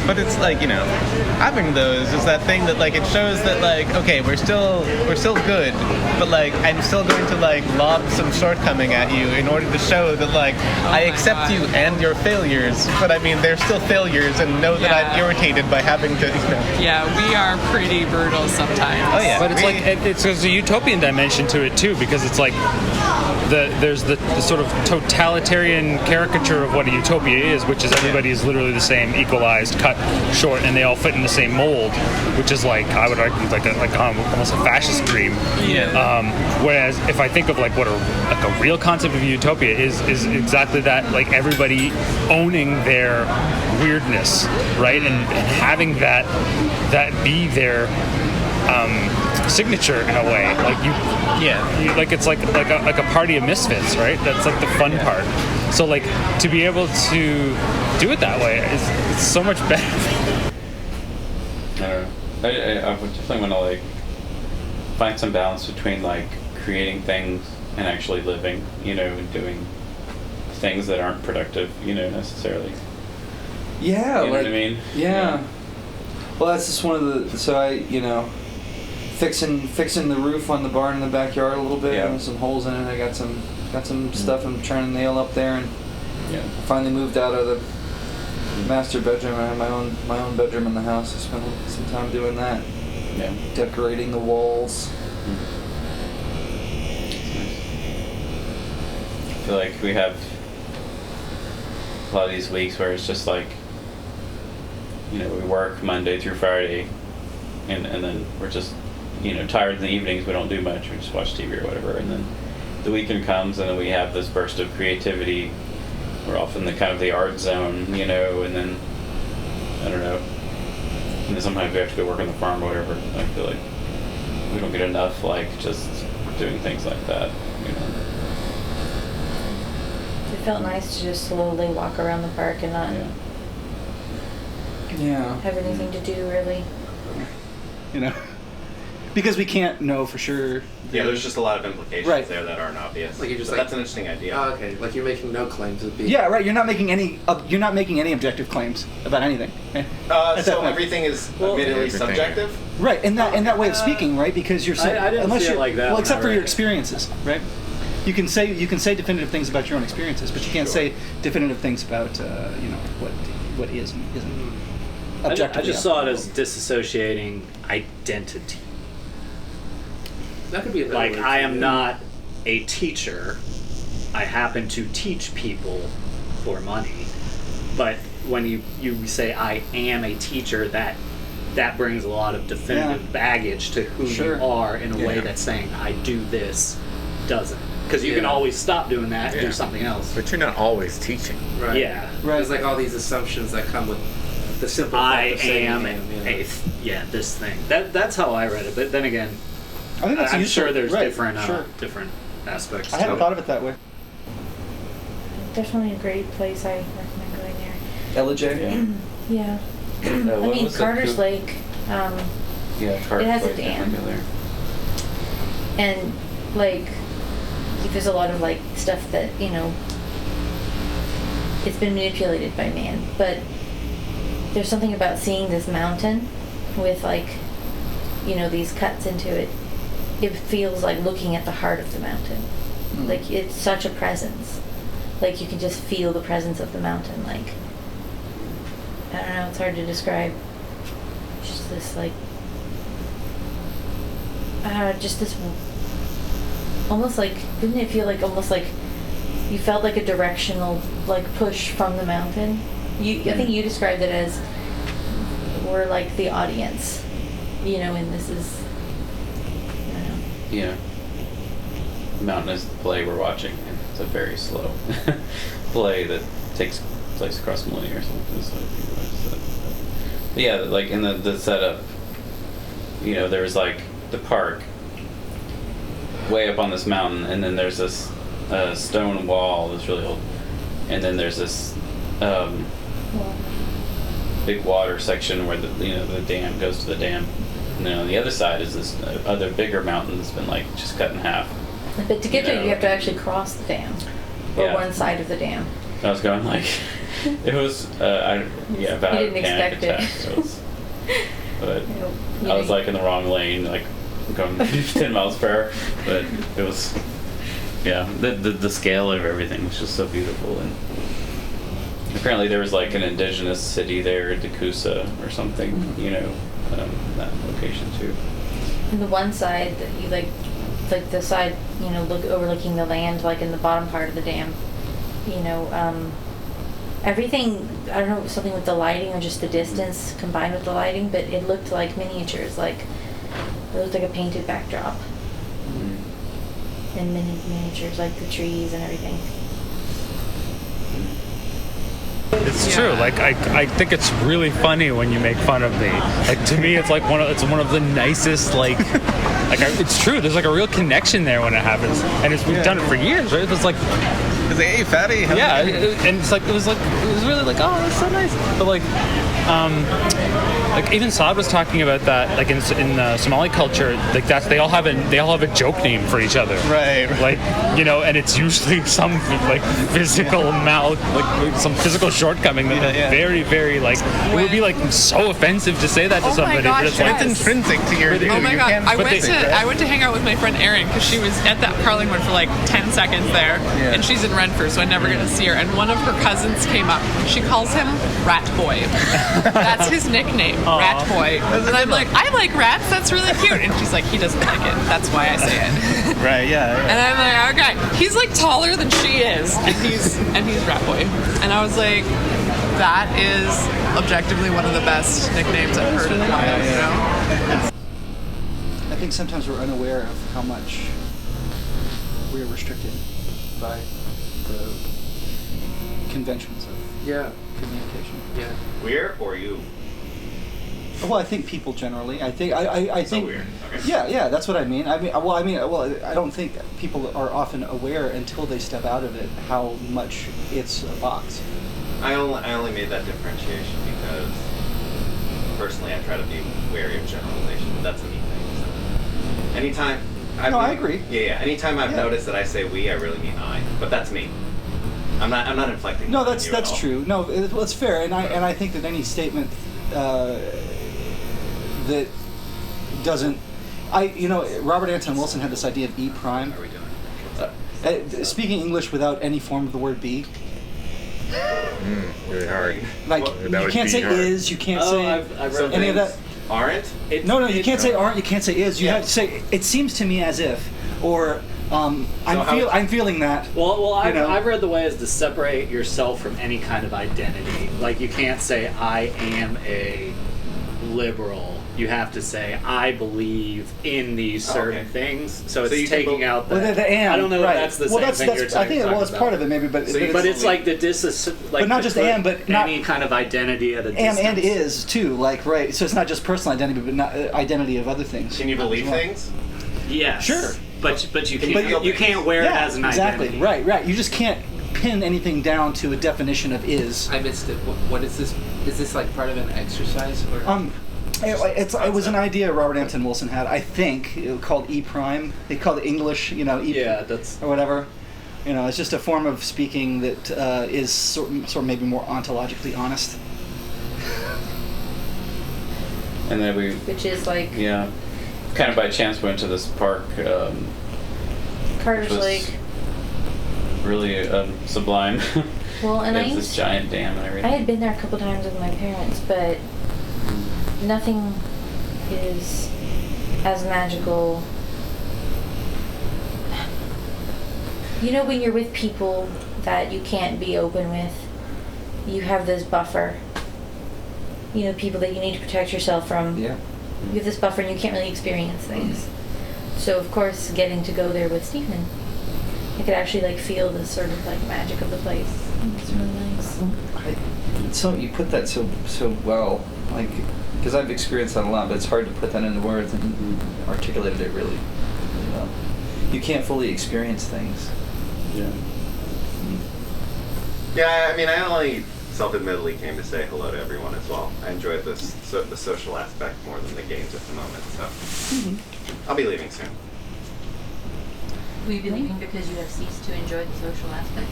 But it's like, having those is that thing that like it shows that like, okay, we're still good, but like I'm still going to like lob some shortcoming at you in order to show that like I accept you and your failures, but I mean they're still failures, and know that I'm irritated by having to. Yeah, we are pretty brutal sometimes. Oh yeah, but there's a utopian dimension to it too, because it's like there's the sort of totalitarian caricature of what a utopia is, which is everybody is literally the same, equalized, cut short, and they all fit in the same mold, which is like, I would argue, like almost a fascist dream. Whereas if I think of like what a real concept of utopia is exactly that, like everybody owning their weirdness, right, and having that be their signature in a way, like like it's like a party of misfits, right? That's like the fun part. So like to be able to do it that way is so much better. I would definitely want to like find some balance between like creating things and actually living, and doing things that aren't productive, necessarily. Yeah, you know what I mean? Yeah. Well, that's just one of the. So I, fixing the roof on the barn in the backyard a little bit. Yeah. There's some holes in it. I got some stuff I'm trying to nail up there, and I finally moved out of the master bedroom. I have my own bedroom in the house. I spent some time doing that. Yeah. Decorating the walls. I feel like we have a lot of these weeks where it's just like, we work Monday through Friday, and then we're just, tired in the evenings. We don't do much. We just watch TV or whatever. And then the weekend comes, and then we have this burst of creativity. We're off in the kind of the art zone, and then I don't know. And then sometimes we have to go work on the farm or whatever. I feel like we don't get enough like just doing things like that. It felt nice to just slowly walk around the park and not have anything to do, really. Because we can't know for sure. Yeah, there's just a lot of implications there that aren't obvious. Like you're just that's an interesting idea. Oh, okay. Like you're making no claims of being. Yeah, right. You're not making any objective claims about anything. Right? So everything is admittedly subjective. Right, in that way of speaking, right? Because you're I didn't unless see it you're like that well, when except I for read your it. experiences, right? You can say definitive things about your own experiences, but you can't say definitive things about what is and isn't. Objectively. I just saw it as disassociating identity. That could be a better Like, word I to am use. not a teacher. I happen to teach people for money. But when you say I am a teacher, that brings a lot of definitive baggage to who you are in a way that saying I do this doesn't. Because you can always stop doing that and do something else. But you're not always teaching. Right. Yeah. Right. There's like all these assumptions that come with the simple I fact of saying am this thing. That's how I read it. But then again, I think that's I'm useful. sure there's Right, different aspects. I hadn't thought of it that way. Definitely a great place. I recommend going there. LJ? Yeah. I what mean, was it? Carter's Lake. Carter's it has a Lake, dam. definitely there. And like, there's a lot of like stuff that it's been manipulated by man, but there's something about seeing this mountain with like these cuts into it. It feels like looking at the heart of the mountain. Like it's such a presence. Like you can just feel the presence of the mountain. Like I don't know, it's hard to describe. Just this like just this almost like, didn't it feel like almost like you felt like a directional like push from the mountain? I think you described it as we're like the audience, and this is I don't know. Yeah. The mountain is the play we're watching. It's a very slow play that takes place across millennia or something. But yeah, like in the setup, there's like the park way up on this mountain, and then there's this stone wall that's really old, and then there's this big water section where the dam goes to the dam, and then on the other side is this other bigger mountain that's been like just cut in half. But to get to it, you have to actually cross the dam. Or Yeah. one side of the dam? I was going like, it was, about You a didn't panic expect it. attack. It was, but You I was know, like in the wrong lane, like going 10 miles per hour. But it was, yeah, the scale of everything was just so beautiful. And apparently there was like an indigenous city there, Dakusa or something, you know, that location too. And the one side that you like the side, you know, overlooking the land, like in the bottom part of the dam, you know, everything, I don't know, something with the lighting or just the distance combined with the lighting, but it looked like miniatures, like it looked like a painted backdrop. And miniatures, like the trees and everything. It's true. Like I think it's really funny when you make fun of me. Like to me, it's like one of the nicest it's true. There's like a real connection there when it happens, and we've done it for years, right? It's like, hey, fatty. Yeah, and it's like it was really like, oh, that's so nice. But like even Saad was talking about that, like in Somali culture, like they all have a joke name for each other, right? Like, you know, and it's usually some like physical some physical shortcoming that very, very like it would be like so offensive to say that to somebody. Gosh, but it's like it's intrinsic to your dude. Oh my You god! can't I went to hang out with my friend Erin because she was at that curling one for like 10 seconds there, and she's in Renfrew, so I never get to see her. And one of her cousins came up. She calls him Rat Boy. That's his nickname, Rat Boy. And I'm like, I like rats. That's really cute. And she's like, he doesn't like it. That's why I say it. Right? Yeah. And I'm like, okay. He's like taller than she is, and he's Rat Boy. And I was like, that is objectively one of the best nicknames I've heard in a while. You know. I think sometimes we're unaware of how much we're restricted by the conventions of communication. Yeah. We're or you? Well, I think people generally. I think. So weird. Okay. Yeah, that's what I mean. I don't think people are often aware until they step out of it how much it's a box. I only made that differentiation because personally I try to be wary of generalization. But that's a me thing. So anytime. I agree. Yeah. Anytime I've noticed that I say we, I really mean I. But that's me. I'm not inflecting. No, that on you at that's all. true. No, it's fair, and I think that any statement that doesn't, Robert Anton Wilson had this idea of E prime. How are we doing? What's up? Speaking English without any form of the word be. Really hard. Like That you would can't be say hard. is, you can't say I've read any of that. Aren't? No, you can't say aren't. You can't say is. You have to say. It seems to me as if, or I'm feeling that. Well, you know. I've read the way as to separate yourself from any kind of identity. Like you can't say I am a liberal. You have to say I believe in these certain things. So it's taking out the. Well, the and. I don't know right. if that's the well, same thing you're I think talking it's about. part of it maybe, but But it's like the but not just and, but not any kind of identity at a distance. and is too. Like right. So it's not just personal identity, but not identity of other things. Can you believe things? Yes. Sure. But you can't wear it as an exactly. identity. Right. You just can't pin anything down to a definition of is. I missed it. What is this? Is this like part of an exercise or? It was an idea Robert Anton Wilson had, I think, called E prime. They call it English, E that's or whatever. It's just a form of speaking that is sort of maybe more ontologically honest. And then which is like kind of by chance went to this park. Carter's which was Lake. Really sublime. Well, and it was this giant dam and everything. I had been there a couple times with my parents, but nothing is as magical. When you're with people that you can't be open with, you have this buffer. People that you need to protect yourself from. Yeah. You have this buffer and you can't really experience things. So, of course, getting to go there with Stephen, I could actually feel the sort of magic of the place. It's really nice. So you put that so well, because I've experienced that a lot, but it's hard to put that into words, and you articulated it really well. You can't fully experience things. Yeah. Yeah, I mean, I only self-admittedly came to say hello to everyone as well. I enjoyed the social aspect more than the games at the moment, so I'll be leaving soon. Will you be leaving because you have ceased to enjoy the social aspect?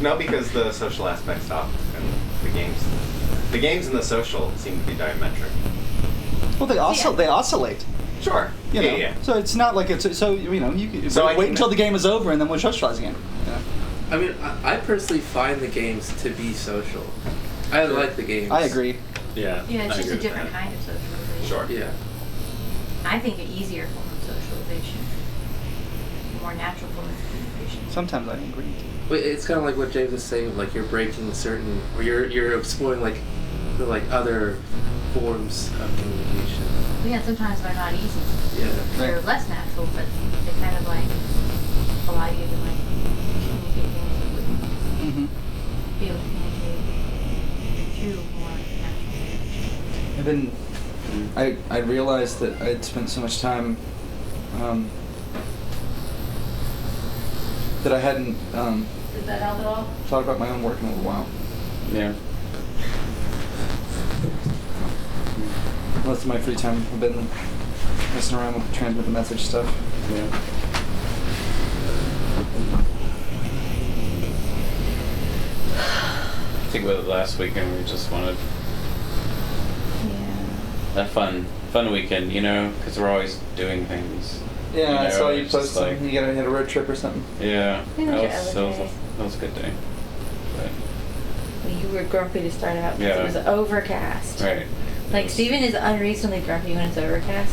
No, because the social aspect stopped, and the games and the social seem to be diametric. Well, they oscillate. Sure. You know? Yeah. So it's not like it's so you know you So wait until the game is over and then we'll socialize again. Yeah. I mean, I personally find the games to be social. I like the games. I agree. Yeah. Yeah, it's I just a agree with different that. kind of socialization. Sure. Yeah. I think an easier form of socialization. A more natural form of communication. Sometimes I agree. But it's kind of like what James was saying, like you're breaking certain, or you're exploring like other forms of communication. But yeah, sometimes they're not easy. Yeah. They're less natural, but they kind of like allow you to like communicate things you wouldn't be able to communicate through more natural. I've been. I realized that I'd spent so much time that I hadn't Did that help at all? thought about my own work in a little while. Yeah. Most of my free time I've been messing around with the transmit the message stuff. Yeah. I think about it last weekend. We just wanted a fun weekend, you know, because we're always doing things. Yeah, you I know, saw you it's post just something. You gotta hit a road trip or something. Yeah, Yeah, that was a good day. But, Well, you were grumpy to start out because Yeah. it was overcast. right. Like Steven is unreasonably grumpy when it's overcast.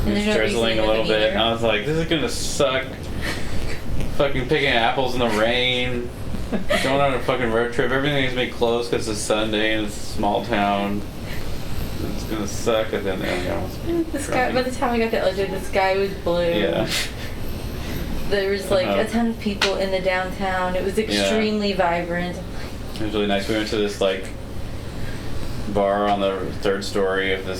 And It's there's no reason drizzling to a little be bit, either. and I was like, this is gonna suck. Fucking picking apples in the rain. Going on a fucking road trip. Everything's gonna be closed because it's Sunday and it's a small town. It's gonna suck, and then The sky, by the time we got to LJ, the sky was blue. Yeah. There was like Uh-huh. a ton of people in the downtown. It was extremely vibrant. It was really nice. We went to this like bar on the third story of a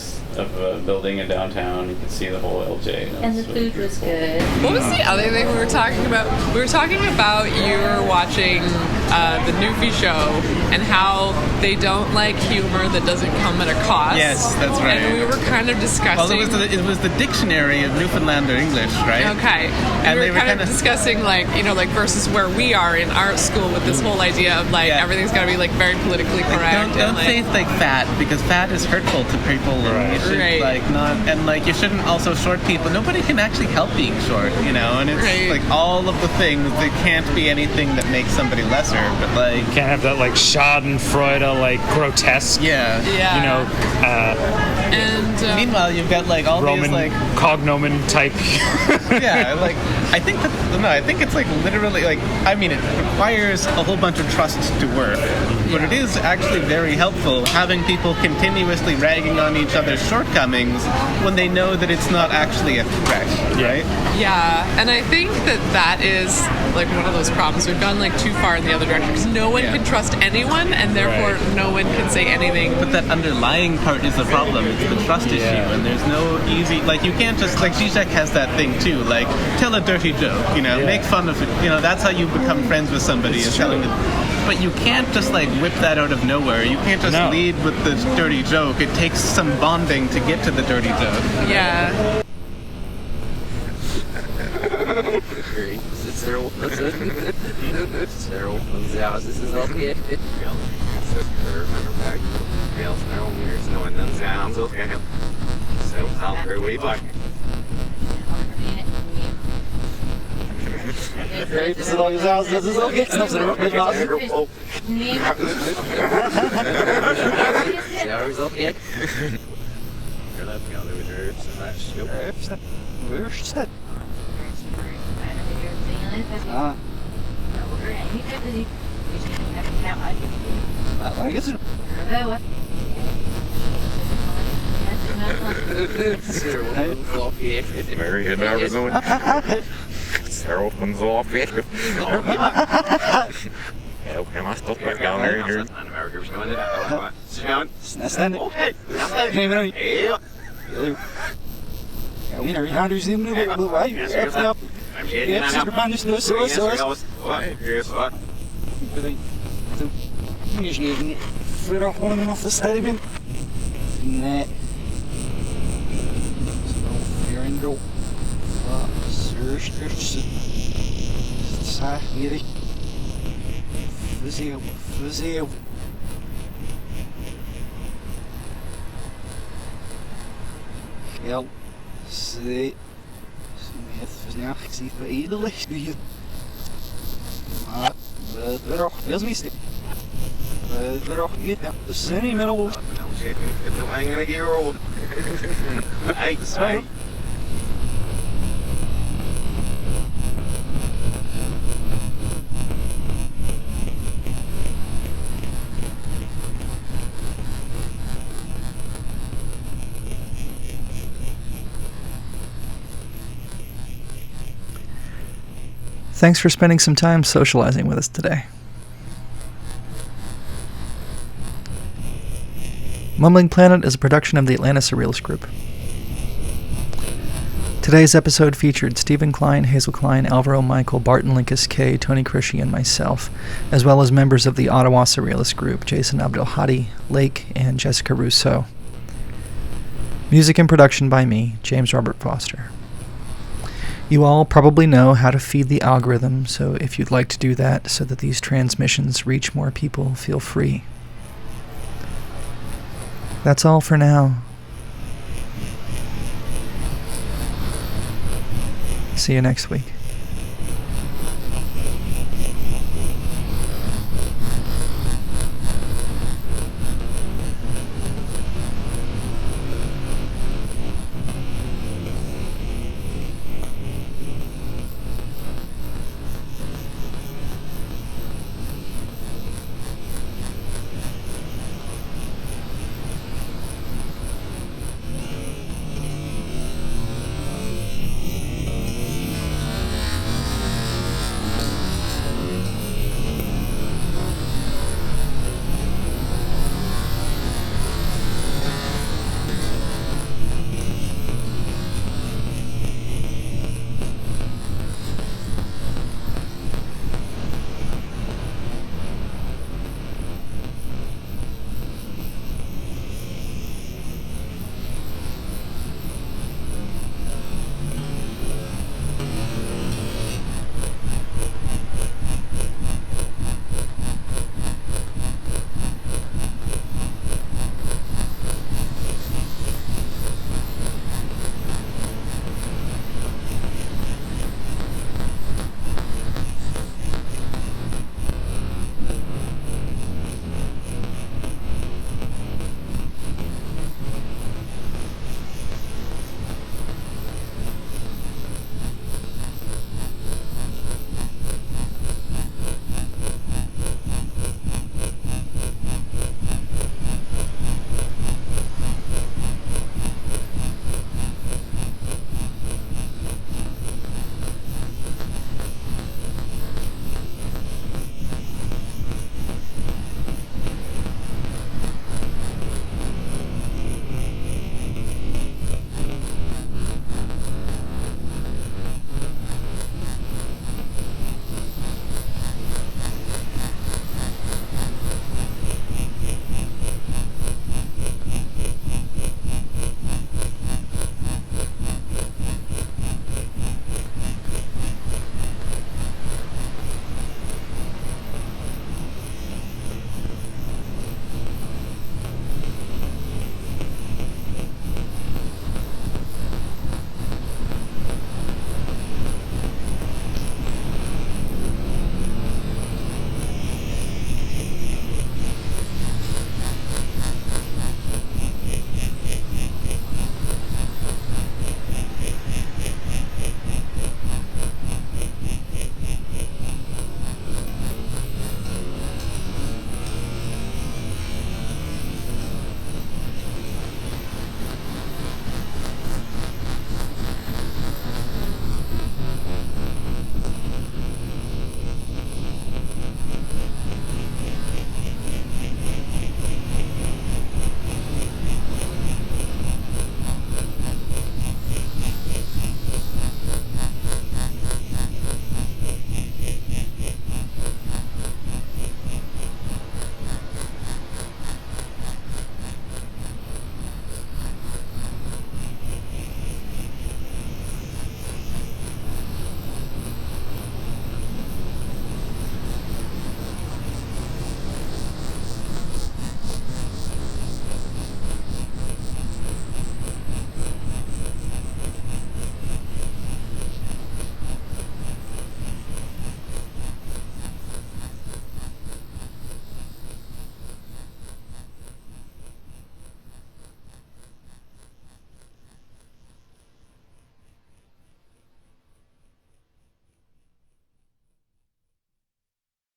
building in downtown. You could see the whole LJ. And the food was good. What was the other thing we were talking about? We were talking about you were watching the Newfie show and how they don't like humor that doesn't come at a cost. Yes, that's right. And we were kind of discussing. Well, it was the dictionary of Newfoundlander English, right? Okay. And we they were kind of discussing like, you know, like versus where we are in art school with this whole idea of like everything's got to be like very politically correct. Don't and, like, say like fat, because fat is hurtful to people. And you should like not, and like you shouldn't also short people. Nobody can actually help being short, you know. And it's like all of the things. There can't be anything that makes somebody lesser, but like You can't have that like Schadenfreude, like grotesque. Yeah. You know. And meanwhile, you've got like all Roman these like cognomen type. yeah, like I think it's like literally like I mean it requires a whole bunch of trust to work, but it is actually very helpful having people continuously ragging on each other's shortcomings when they know that it's not actually a threat, right? Yeah, and I think that is like one of those problems. We've gone like too far in the other direction because no one can trust anyone, and therefore no one can say anything. But that underlying part is the problem. It's the trust issue, and there's no easy like you can't just like Zizek has that thing too. Like tell a dirty joke, you know, make fun of it. You know, that's how you become friends with somebody is telling them. But you can't just like whip that out of nowhere. You can't just lead with the dirty joke. It takes some bonding to get to the dirty joke. Yeah. Very good Arizona. Sarah comes off it. How can I stop back down there here? Nej. Så, Ja, ze snel zie voor iedereen die maar erop is mis. Erop niet de zin in middel. Het lang een keer op. Hey, sorry. Thanks for spending some time socializing with us today. Mumbling Planet is a production of the Atlanta Surrealist Group. Today's episode featured Stephen Klein, Hazel Klein, Alvaro Michael, Barton Linkus K, Tony Krishy, and myself, as well as members of the Ottawa Surrealist Group, Jason Abdelhadi, Lake, and Jessica Rousseau. Music and production by me, James Robert Foster. You all probably know how to feed the algorithm, so if you'd like to do that so that these transmissions reach more people, feel free. That's all for now. See you next week.